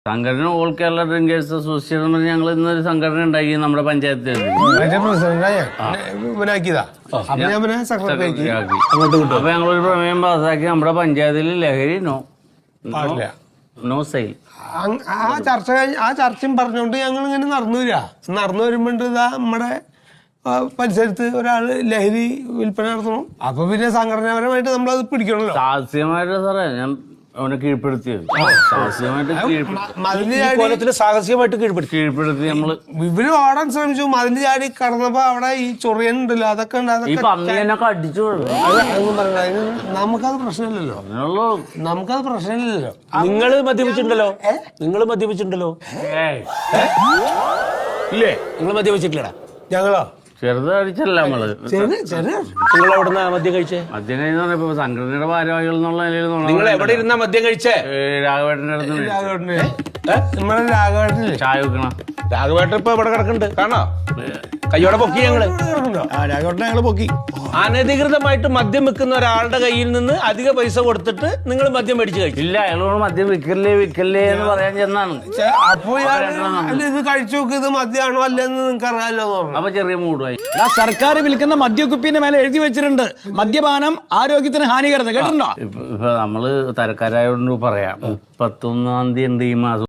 സംഘടന all Kerala drinkers association ഞങ്ങൾ ഇന്നൊരു സംഘടന ഉണ്ടാക്കി നമ്മുടെ പഞ്ചായത്തിൽ. അപ്പൊ ഞങ്ങളൊരു പ്രമേയം പാസ്സാക്കി നമ്മുടെ പഞ്ചായത്തിൽ ലഹരി നോ സെയിൽ. ആ ചർച്ചയും പറഞ്ഞുകൊണ്ട് ഞങ്ങൾ ഇങ്ങനെ നടന്നു വരുമ്പോ നമ്മുടെ പരിസരത്ത് ഒരാള് ലഹരി വിൽപ്പന നടത്തണം. അപ്പൊ പിന്നെ സംഘടനാപരമായിട്ട് നമ്മളത് പിടിക്കണല്ലോ. സാഹസികമായിട്ട് സാറേ ഞാൻ അവനെ കീഴ്പ്പെടുത്തിയത്. സാഹസികമായിട്ട് കീഴ്പ്പെടുത്തി നമ്മള് ഇവര് ഓടാൻ ശ്രമിച്ചു. മതില് ചാടി കടന്നപ്പോ അവിടെ ഈ ചൊറിയനുണ്ടല്ലോ, അതൊക്കെ അടിച്ചു. നമുക്കത് പ്രശ്നമില്ലല്ലോ. നിങ്ങള് മദ്യപിച്ചിട്ടുണ്ടല്ലോ ഇല്ലേ? നിങ്ങൾ മദ്യപിച്ചിട്ടില്ലടാ? ഞങ്ങളോ ചെറുതടിച്ചല്ല നമ്മള്. നിങ്ങൾ എവിടുന്ന മദ്യം കഴിച്ചേ? മദ്യം കഴിച്ച സംഘടനയുടെ ഭാരവാഹികൾ എന്നുള്ള നിലയിൽ നിങ്ങൾ എവിടെ ഇരുന്ന മദ്യം കഴിച്ചേ? രാഘവേട്ടൻ്റെ അടുത്ത് ചായ വെക്കണം. രാഘവേട്ടൻ ഇപ്പൊ ഇവിടെ കിടക്കുന്നുണ്ട്, കാണോ? കയ്യോടെ പൊക്കി ഞങ്ങള് പൊക്കി. അനധികൃതമായിട്ട് മദ്യം വിൽക്കുന്ന ഒരാളുടെ കയ്യിൽ നിന്ന് അധിക പൈസ കൊടുത്തിട്ട് നിങ്ങൾ മദ്യം മേടിച്ച് കഴിച്ചു? ഇല്ല, അയാളോട് മദ്യം വിൽക്കല്ലേ എന്ന് പറയാൻ ചെന്നാണ്. അപ്പൊ ഇത് കഴിച്ചു നോക്ക്, ഇത് മദ്യമാണോ അല്ലെന്ന് നിങ്ങൾക്ക് അറിയാലോ. അപ്പൊ ചെറിയ മൂടുമായി. സർക്കാർ വിൽക്കുന്ന മദ്യക്കുപ്പിന്റെ മേലെ എഴുതി വെച്ചിട്ടുണ്ട് മദ്യപാനം ആരോഗ്യത്തിന് ഹാനികരം. കേട്ടിട്ടുണ്ടോ? ഇപ്പൊ നമ്മള് തരക്കാരായോണ്ട് പറയാം, 31-ാം തീയതി ഉണ്ട് ഈ മാസം.